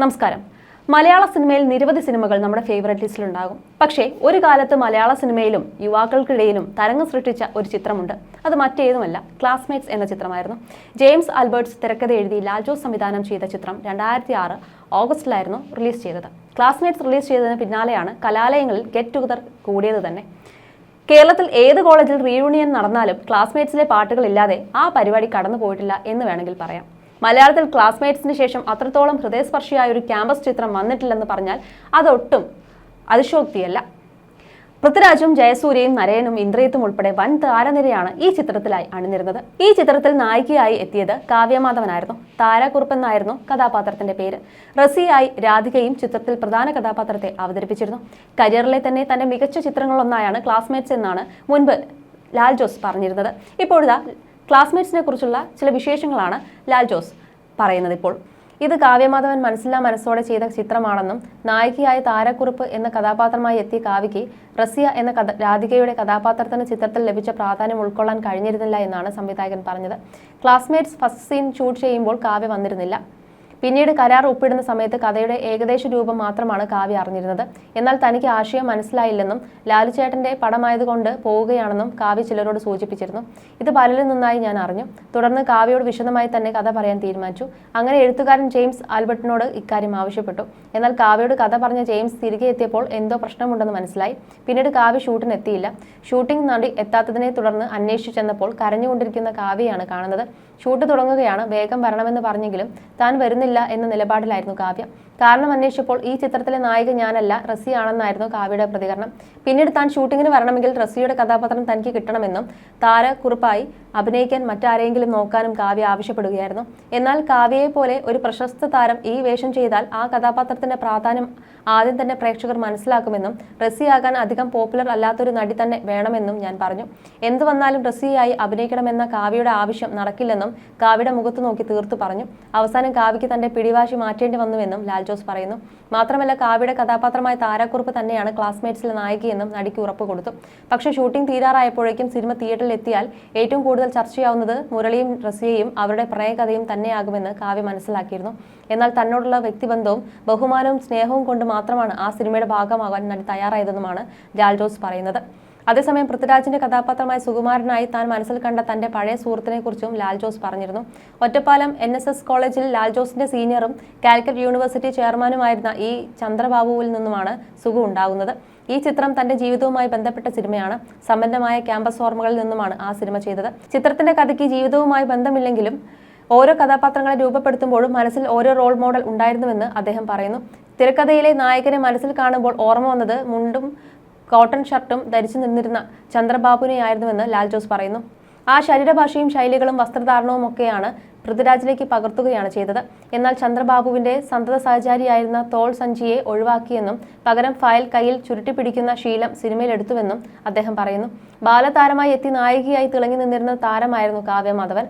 നമസ്കാരം. മലയാള സിനിമയിൽ നിരവധി സിനിമകൾ നമ്മുടെ ഫേവറേറ്റ് ലിസ്റ്റിലുണ്ടാകും. പക്ഷേ ഒരു കാലത്ത് മലയാള സിനിമയിലും യുവാക്കൾക്കിടയിലും തരംഗം സൃഷ്ടിച്ച ഒരു ചിത്രമുണ്ട്. അത് മറ്റേതുമല്ല, ക്ലാസ്മേറ്റ്സ് എന്ന ചിത്രമായിരുന്നു. ജെയിംസ് ആൽബർട്ട്സ് തിരക്കഥ എഴുതി ലാൽ ജോസ് സംവിധാനം ചെയ്ത ചിത്രം 2006 ഓഗസ്റ്റിലായിരുന്നു റിലീസ് ചെയ്തത്. ക്ലാസ്മേറ്റ്സ് റിലീസ് ചെയ്തതിന് പിന്നാലെയാണ് കലാലയങ്ങളിൽ ഗെറ്റ് ടുഗദർ കൂടിയത് തന്നെ. കേരളത്തിൽ ഏത് കോളേജിൽ റീയൂണിയൻ നടന്നാലും ക്ലാസ്മേറ്റ്സിലെ പാട്ടുകളില്ലാതെ ആ പരിപാടി കടന്നു പോയിട്ടില്ല എന്ന് വേണമെങ്കിൽ പറയാം. മലയാളത്തിൽ ക്ലാസ്മേറ്റ്സിന് ശേഷം അത്രത്തോളം ഹൃദയസ്പർശിയായ ഒരു ക്യാമ്പസ് ചിത്രം വന്നിട്ടില്ലെന്ന് പറഞ്ഞാൽ അതൊട്ടും അതിശോക്തിയല്ല. പൃഥ്വിരാജും ജയസൂര്യയും നരയനും ഇന്ദ്രജിത്തും ഉൾപ്പെടെ വൻ താരനിരയാണ് ഈ ചിത്രത്തിലായി അണിനിരുന്നത്. ഈ ചിത്രത്തിൽ നായികയായി എത്തിയത് കാവ്യമാധവനായിരുന്നു. താരക്കുറുപ്പെന്നായിരുന്നു കഥാപാത്രത്തിന്റെ പേര്. റസിയായി രാധികയും ചിത്രത്തിൽ പ്രധാന കഥാപാത്രത്തെ അവതരിപ്പിച്ചിരുന്നു. കരിയറിലെ തന്നെ തന്റെ മികച്ച ചിത്രങ്ങളൊന്നായാണ് ക്ലാസ്മേറ്റ്സ് എന്നാണ് മുൻപ് ലാൽ ജോസ് പറഞ്ഞിരുന്നത്. ഇപ്പോഴത്തെ ക്ലാസ്മേറ്റ്സിനെ കുറിച്ചുള്ള ചില വിശേഷങ്ങളാണ് ലാൽ ജോസ് പറയുന്നത്. ഇപ്പോൾ ഇത് കാവ്യമാധവൻ മനസ്സില്ലാ മനസ്സോടെ ചെയ്ത ചിത്രമാണെന്നും നായികയായ താരക്കുറുപ്പ് എന്ന കഥാപാത്രമായി എത്തിയ കാവ്യയ്ക്ക് റസിയ എന്ന രാധികയുടെ കഥാപാത്രത്തിന് ചിത്രത്തിൽ ലഭിച്ച പ്രാധാന്യം ഉൾക്കൊള്ളാൻ കഴിഞ്ഞിരുന്നില്ല എന്നാണ് സംവിധായകൻ പറഞ്ഞത്. ക്ലാസ്മേറ്റ്സ് ഫസ്റ്റ് സീൻ ഷൂട്ട് ചെയ്യുമ്പോൾ കാവ്യ വന്നിരുന്നില്ല. പിന്നീട് കരാർ ഒപ്പിടുന്ന സമയത്ത് കഥയുടെ ഏകദേശ രൂപം മാത്രമാണ് കാവ്യ അറിഞ്ഞിരുന്നത്. എന്നാൽ തനിക്ക് ആശയം മനസ്സിലായില്ലെന്നും ലാലുചേട്ടന്റെ പടമായതുകൊണ്ട് പോവുകയാണെന്നും കാവ്യ ചിലരോട് സൂചിപ്പിച്ചിരുന്നു. ഇത് പലരിൽ നിന്നായി ഞാൻ അറിഞ്ഞു. തുടർന്ന് കാവ്യയോട് വിശദമായി തന്നെ കഥ പറയാൻ തീരുമാനിച്ചു. അങ്ങനെ എഴുത്തുകാരൻ ജെയിംസ് ആൽബർട്ടിനോട് ഇക്കാര്യം ആവശ്യപ്പെട്ടു. എന്നാൽ കാവ്യയോട് കഥ പറഞ്ഞ ജെയിംസ് തിരികെ എത്തിയപ്പോൾ എന്തോ പ്രശ്നമുണ്ടെന്ന് മനസ്സിലായി. പിന്നീട് കാവ്യ ഷൂട്ടിന് എത്തിയില്ല. ഷൂട്ടിംഗ് നടി എത്താത്തതിനെ തുടർന്ന് അന്വേഷിച്ചു ചെന്നപ്പോൾ കരഞ്ഞുകൊണ്ടിരിക്കുന്ന കാവ്യയാണ് കാണുന്നത്. ഷൂട്ട് തുടങ്ങുകയാണ്, വേഗം വരണമെന്ന് പറഞ്ഞെങ്കിലും താൻ വരുന്നില്ല എന്ന നിലപാടിലായിരുന്നു കാവ്യ. കാരണം അന്വേഷിച്ചപ്പോൾ ഈ ചിത്രത്തിലെ നായിക ഞാനല്ല, റസിയാണെന്നായിരുന്നു കാവ്യയുടെ പ്രതികരണം. പിന്നീട് താൻ ഷൂട്ടിങ്ങിന് വരണമെങ്കിൽ റസിയുടെ കഥാപാത്രം തനിക്ക് കിട്ടണമെന്നും താരക്കുറുപ്പായി അഭിനയിക്കാൻ മറ്റാരെങ്കിലും നോക്കാനും കാവ്യ ആവശ്യപ്പെടുകയായിരുന്നു. എന്നാൽ കാവ്യയെ പോലെ ഒരു പ്രശസ്ത താരം ഈ വേഷം ചെയ്താൽ ആ കഥാപാത്രത്തിന്റെ പ്രാധാന്യം ആദ്യം തന്നെ പ്രേക്ഷകർ മനസ്സിലാക്കുമെന്നും റസിയാകാൻ അധികം പോപ്പുലർ അല്ലാത്തൊരു നടി തന്നെ വേണമെന്നും ഞാൻ പറഞ്ഞു. എന്തു വന്നാലും റസിയായി അഭിനയിക്കണമെന്ന കാവ്യയുടെ ആവശ്യം നടക്കില്ലെന്നും കാവ്യയുടെ മുഖത്ത് നോക്കി തീർത്തു പറഞ്ഞു. അവസാനം കാവ്യയ്ക്ക് തന്റെ പിടിവാശി മാറ്റേണ്ടി വന്നുവെന്നും ലാൽ ജോസ് പറയുന്നു. മാത്രമല്ല, കാവ്യയുടെ കഥാപാത്രമായ താരക്കുറുപ്പ് തന്നെയാണ് ക്ലാസ്മേറ്റ്സിലെ നായികയെന്നും നടിക്ക് ഉറപ്പ് കൊടുത്തു. പക്ഷേ ഷൂട്ടിംഗ് തീരാറായപ്പോഴേക്കും സിനിമ തിയേറ്ററിൽ എത്തിയാൽ ഏറ്റവും കൂടുതൽ ചർച്ചയാവുന്നത് മുരളിയും റസിയയും അവരുടെ പ്രണയകഥയും തന്നെയാകുമെന്ന് കാവ്യ മനസ്സിലാക്കിയിരുന്നു. എന്നാൽ തന്നോടുള്ള വ്യക്തിബന്ധവും ബഹുമാനവും സ്നേഹവും കൊണ്ട് മാത്രമാണ് ആ സിനിമയുടെ ഭാഗമാകാൻ നടി തയ്യാറായതെന്നുമാണ് ലാൽ ജോസ് പറയുന്നത്. അതേസമയം പൃഥ്വിരാജിന്റെ കഥാപാത്രമായ സുകുമാരനായി താൻ മനസ്സിൽ കണ്ട തന്റെ പഴയ സുഹൃത്തിനെ കുറിച്ചും ലാൽ ജോസ് പറഞ്ഞിരുന്നു. ഒറ്റപ്പാലം NSS കോളേജിൽ ലാൽ ജോസിന്റെ സീനിയറും കാലിക്കറ്റ് യൂണിവേഴ്സിറ്റി ചെയർമാനുമായിരുന്ന ഈ ചന്ദ്രബാബുവിൽ നിന്നുമാണ് സുഗു ഉണ്ടാകുന്നത്. ഈ ചിത്രം തന്റെ ജീവിതവുമായി ബന്ധപ്പെട്ട സിനിമയാണ്. സമ്പന്നമായ ക്യാമ്പസ് ഓർമ്മകളിൽ നിന്നുമാണ് ആ സിനിമ ചെയ്തത്. ചിത്രത്തിന്റെ കഥയ്ക്ക് ജീവിതവുമായി ബന്ധമില്ലെങ്കിലും ഓരോ കഥാപാത്രങ്ങളെ രൂപപ്പെടുത്തുമ്പോഴും മനസ്സിൽ ഓരോ റോൾ മോഡൽ ഉണ്ടായിരുന്നുവെന്ന് അദ്ദേഹം പറയുന്നു. തിരക്കഥയിലെ നായകനെ മനസ്സിൽ കാണുമ്പോൾ ഓർമ്മ വന്നത് മുണ്ടും കോട്ടൺ ഷർട്ടും ധരിച്ചു നിന്നിരുന്ന ചന്ദ്രബാബുവിനെയായിരുന്നുവെന്ന് ലാൽ ജോസ് പറയുന്നു. ആ ശരീരഭാഷയും ശൈലികളും വസ്ത്രധാരണവും ഒക്കെയാണ് പൃഥ്വിരാജിലേക്ക് പകർത്തുകയാണ് ചെയ്തത്. എന്നാൽ ചന്ദ്രബാബുവിന്റെ സന്തത സഹചാരിയായിരുന്ന തോൾ സഞ്ചിയെ ഒഴിവാക്കിയെന്നും പകരം ഫയൽ കയ്യിൽ ചുരുട്ടിപ്പിടിക്കുന്ന ശീലം സിനിമയിലെടുത്തുവെന്നും അദ്ദേഹം പറയുന്നു. ബാലതാരമായി എത്തി നായികയായി തിളങ്ങി നിന്നിരുന്ന താരമായിരുന്നു കാവ്യമാധവൻ.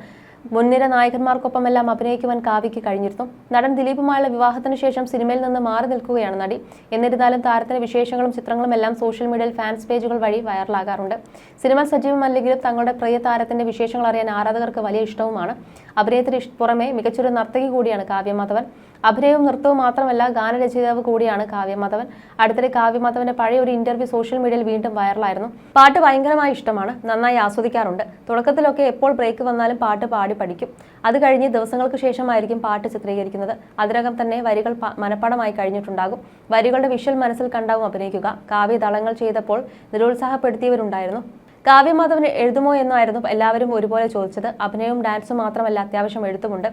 മുൻനിര നായകന്മാർക്കൊപ്പമെല്ലാം അഭിനയിക്കുവാൻ കാവ്യയ്ക്ക് കഴിഞ്ഞിരുന്നു. നടൻ ദിലീപുമായുള്ള വിവാഹത്തിന് ശേഷം സിനിമയിൽ നിന്ന് മാറി നിൽക്കുകയാണ് നടി. എന്നിരുന്നാലും താരത്തിന്റെ വിശേഷങ്ങളും ചിത്രങ്ങളും എല്ലാം സോഷ്യൽ മീഡിയയിൽ ഫാൻസ് പേജുകൾ വഴി വൈറലാകാറുണ്ട്. സിനിമ സജീവമല്ലെങ്കിലും തങ്ങളുടെ പ്രിയ താരത്തിന്റെ വിശേഷങ്ങൾ അറിയാൻ ആരാധകർക്ക് വലിയ ഇഷ്ടവുമാണ്. അഭിനയത്തിന് പുറമെ മികച്ചൊരു നർത്തകി കൂടിയാണ് കാവ്യമാധവൻ. അഭിനയവും നൃത്തവും മാത്രമല്ല, ഗാനരചയിതാവ് കൂടിയാണ് കാവ്യമാധവൻ. അടുത്തിടെ കാവ്യമാധവന്റെ പഴയ ഒരു ഇന്റർവ്യൂ സോഷ്യൽ മീഡിയയിൽ വീണ്ടും വൈറലായിരുന്നു. പാട്ട് ഭയങ്കരമായി ഇഷ്ടമാണ്, നന്നായി ആസ്വദിക്കാറുണ്ട്. തുടക്കത്തിലൊക്കെ എപ്പോൾ ബ്രേക്ക് വന്നാലും പാട്ട് പാടി പഠിക്കും. അത് കഴിഞ്ഞ് ദിവസങ്ങൾക്ക് ശേഷമായിരിക്കും പാട്ട് ചിത്രീകരിക്കുന്നത്. അതിനകം തന്നെ വരികൾ മനഃപ്പാടമായി കഴിഞ്ഞിട്ടുണ്ടാകും. വരികളുടെ വിഷ്വൽ മനസ്സിൽ കണ്ടാവും അഭിനയിക്കുക. കാവ്യ ദളങ്ങൾ ചെയ്തപ്പോൾ നിരുത്സാഹപ്പെടുത്തിയവരുണ്ടായിരുന്നു. കാവ്യമാധവൻ എഴുതുമോ എന്നായിരുന്നു എല്ലാവരും ഒരുപോലെ ചോദിച്ചത്. അഭിനയവും ഡാൻസും മാത്രമല്ല, അത്യാവശ്യം എഴുത്തുമുണ്ട്.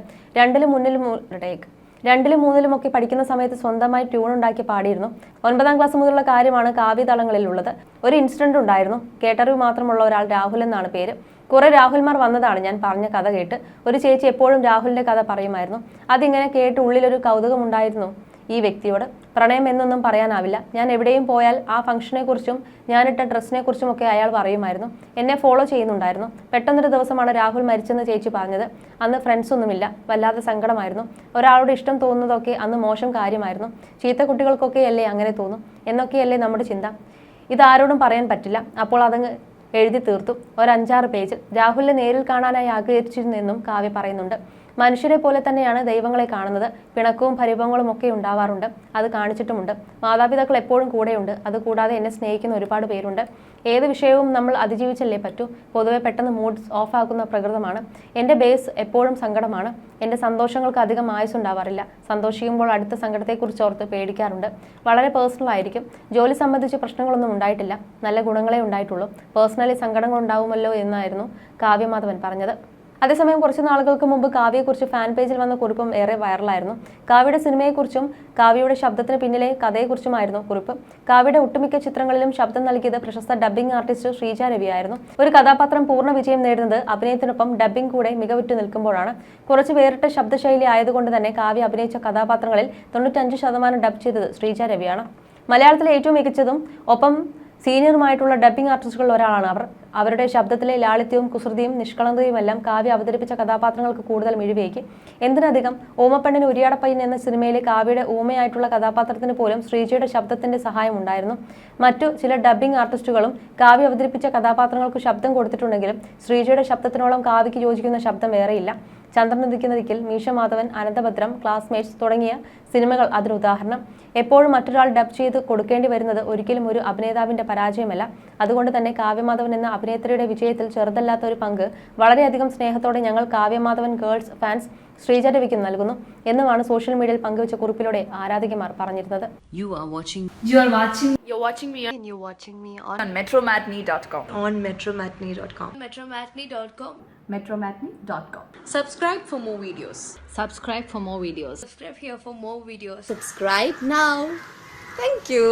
രണ്ടിലും മൂന്നിലുമൊക്കെ പഠിക്കുന്ന സമയത്ത് സ്വന്തമായി ട്യൂൺ ഉണ്ടാക്കി പാടിയിരുന്നു. 9ാം ക്ലാസ് മുതലുള്ള കാര്യമാണ് കാവ്യതളങ്ങളിലുള്ളത്. ഒരു ഇൻസിഡന്റ് ഉണ്ടായിരുന്നു. കേട്ടറിവ് മാത്രമുള്ള ഒരാൾ, രാഹുൽ എന്നാണ് പേര്. കുറെ രാഹുൽമാർ വന്നതാണ് ഞാൻ പറഞ്ഞ കഥ കേട്ട്. ഒരു ചേച്ചി എപ്പോഴും രാഹുലിന്റെ കഥ പറയുമായിരുന്നു. അതിങ്ങനെ കേട്ട് ഉള്ളിലൊരു കൗതുകമുണ്ടായിരുന്നു ഈ വ്യക്തിയോട്. പ്രണയം എന്നൊന്നും പറയാനാവില്ല. ഞാൻ എവിടെയും പോയാൽ ആ ഫംഗ്ഷനെക്കുറിച്ചും ഞാനിട്ട ഡ്രസ്സിനെക്കുറിച്ചും ഒക്കെ അയാൾ പറയുമായിരുന്നു. എന്നെ ഫോളോ ചെയ്യുന്നുണ്ടായിരുന്നു. പെട്ടെന്നൊരു ദിവസമാണ് രാഹുൽ മരിച്ചെന്ന് ചേച്ചി പറഞ്ഞത്. അന്ന് ഫ്രണ്ട്സ് ഒന്നുമില്ല. വല്ലാതെ സങ്കടമായിരുന്നു. ഒരാളോട് ഇഷ്ടം തോന്നുന്നതൊക്കെ അന്ന് മോശം കാര്യമായിരുന്നു. ചീത്ത കുട്ടികൾക്കൊക്കെ അല്ലേ അങ്ങനെ തോന്നും എന്നൊക്കെയല്ലേ നമ്മുടെ ചിന്ത. ഇതാരോടും പറയാൻ പറ്റില്ല. അപ്പോൾ അതങ്ങ് എഴുതി തീർത്തു. ഒരു 5-6 പേജ്. രാഹുലിനെ നേരിൽ കാണാനായി ആഗ്രഹിച്ചിരുന്നെന്നും കാവ്യ പറയുന്നുണ്ട്. മനുഷ്യരെ പോലെ തന്നെയാണ് ദൈവങ്ങളെ കാണുന്നത്. പിണക്കവും പരിഭവങ്ങളും ഒക്കെ ഉണ്ടാവാറുണ്ട്, അത് കാണിച്ചിട്ടുമുണ്ട്. മാതാപിതാക്കൾ എപ്പോഴും കൂടെയുണ്ട്. അതുകൂടാതെ എന്നെ സ്നേഹിക്കുന്ന ഒരുപാട് പേരുണ്ട്. ഏത് വിഷയവും നമ്മൾ അതിജീവിച്ചല്ലേ പറ്റൂ. പൊതുവെ പെട്ടെന്ന് മൂഡ് ഓഫ് ആക്കുന്ന പ്രകൃതമാണ്. എൻ്റെ ബേസ് എപ്പോഴും സങ്കടമാണ്. എൻ്റെ സന്തോഷങ്ങൾക്ക് അധികം ആയുസ്സുണ്ടാവാറില്ല. സന്തോഷിക്കുമ്പോൾ അടുത്ത സങ്കടത്തെക്കുറിച്ച് ഓർത്ത് പേടിക്കാറുണ്ട്. വളരെ പേഴ്സണൽ ആയിരിക്കും. ജോലി സംബന്ധിച്ച് പ്രശ്നങ്ങളൊന്നും ഉണ്ടായിട്ടില്ല. നല്ല ഗുണങ്ങളെ ഉണ്ടായിട്ടുള്ളൂ. പേഴ്സണലി സങ്കടങ്ങൾ ഉണ്ടാവുമല്ലോ എന്നായിരുന്നു കാവ്യമാധവൻ പറഞ്ഞത്. അതേസമയം കുറച്ച് നാളുകൾക്ക് മുമ്പ് കാവ്യയെക്കുറിച്ച് ഫാൻ പേജിൽ വന്ന കുറിപ്പും ഏറെ വൈറലായിരുന്നു. കാവ്യയുടെ സിനിമയെക്കുറിച്ചും കാവ്യയുടെ ശബ്ദത്തിന് പിന്നിലെ കഥയെക്കുറിച്ചുമായിരുന്നു കുറിപ്പ്. കാവ്യയുടെ ഒട്ടുമിക്ക ചിത്രങ്ങളിലും ശബ്ദം നൽകിയത് പ്രശസ്ത ഡബ്ബിംഗ് ആർട്ടിസ്റ്റ് ശ്രീജ രവിയായിരുന്നു. ഒരു കഥാപാത്രം പൂർണ്ണ വിജയം നേടുന്നത് അഭിനയത്തിനൊപ്പം ഡബ്ബിംഗ് കൂടെ മികവുറ്റു നിൽക്കുമ്പോഴാണ്. കുറച്ച് വേറിട്ട ശബ്ദശൈലി ആയതുകൊണ്ട് തന്നെ കാവ്യ അഭിനയിച്ച കഥാപാത്രങ്ങളിൽ 95% ഡബ് ചെയ്തത് ശ്രീജ രവിയാണ്. മലയാളത്തിലെ ഏറ്റവും മികച്ചതും ഒപ്പം സീനിയറുമായിട്ടുള്ള ഡബ്ബിംഗ് ആർട്ടിസ്റ്റുകളിൽ ഒരാളാണ് അവർ. അവരുടെ ശബ്ദത്തിലെ ലാളിത്യവും കുസൃതിയും നിഷ്കളങ്കതയുമെല്ലാം കാവ്യ അവതരിപ്പിച്ച കഥാപാത്രങ്ങൾക്ക് കൂടുതൽ മിഴിവേകി. എന്തിനധികം ഓമപ്പെണ്ണിന് ഉരിയാടപ്പയ്യൻ എന്ന സിനിമയിലെ കാവ്യയുടെ ഊമയായിട്ടുള്ള കഥാപാത്രത്തിന് പോലും ശ്രീജയുടെ ശബ്ദത്തിന്റെ സഹായം ഉണ്ടായിരുന്നു. മറ്റു ചില ഡബ്ബിംഗ് ആർട്ടിസ്റ്റുകളും കാവ്യ അവതരിപ്പിച്ച കഥാപാത്രങ്ങൾക്ക് ശബ്ദം കൊടുത്തിട്ടുണ്ടെങ്കിലും ശ്രീജയുടെ ശബ്ദത്തിനോളം കാവ്യയ്ക്ക് യോജിക്കുന്ന ശബ്ദം വേറെയില്ല. ചന്ദ്രനുദിക്കുന്ന ദിക്കിൽ, മീശ മാധവൻ, അനന്തഭദ്രം, ക്ലാസ്മേറ്റ്സ് തുടങ്ങിയ സിനിമകൾ അതിന് ഉദാഹരണം. എപ്പോഴും മറ്റൊരാൾ ഡബ് ചെയ്ത് കൊടുക്കേണ്ടി വരുന്നത് ഒരിക്കലും ഒരു അഭിനേതാവിന്റെ പരാജയമല്ല. അതുകൊണ്ട് തന്നെ കാവ്യമാധവൻ എന്ന അഭിനേത്രിയുടെ വിജയത്തിൽ ചെറുതല്ലാത്ത ഒരു പങ്ക് വളരെയധികം സ്നേഹത്തോടെ ഞങ്ങൾ കാവ്യമാധവൻ ഗേൾസ് ഫാൻസ് ശ്രീജ രവിക്ക് നൽകുന്നു എന്നുമാണ് സോഷ്യൽ മീഡിയയിൽ പങ്കുവച്ച കുറിപ്പിലൂടെ ആരാധികമാർ പറഞ്ഞിരുന്നത്. You're watching me on metromatney.com. metromatney.com. metromatney.com. Subscribe for more videos. Subscribe for more videos. Subscribe here for more videos. Subscribe now. Thank you.